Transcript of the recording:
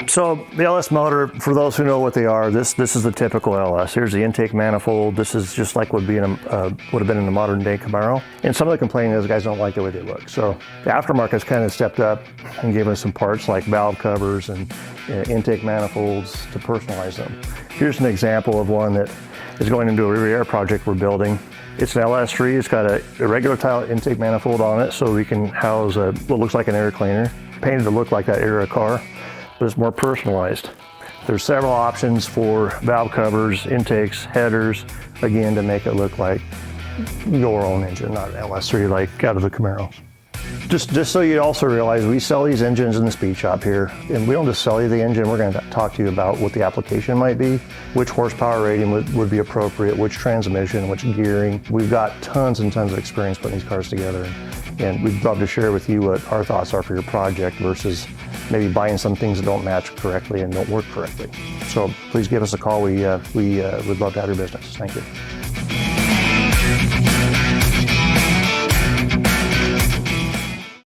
So the LS motor, for those who know what they are, this is the typical LS. Here's the intake manifold. This is just like would have been in a modern day Camaro. And some of the complaining is guys don't like the way they look. So the aftermarket's kind of stepped up and given us some parts like valve covers and intake manifolds to personalize them. Here's an example of one that is going into a rear air project we're building. It's an LS3. It's got a regular tile intake manifold on it, so we can house what looks like an air cleaner, painted to look like that era car, but it's more personalized. There's several options for valve covers, intakes, headers, again, to make it look like your own engine, not LS3 like out of the Camaro. Just so you also realize, we sell these engines in the speed shop here, and we don't just sell you the engine, we're going to talk to you about what the application might be, which horsepower rating would be appropriate, which transmission, which gearing. We've got tons and tons of experience putting these cars together, and we'd love to share with you what our thoughts are for your project versus maybe buying some things that don't match correctly and don't work correctly. So please give us a call. We would love to have your business. Thank you.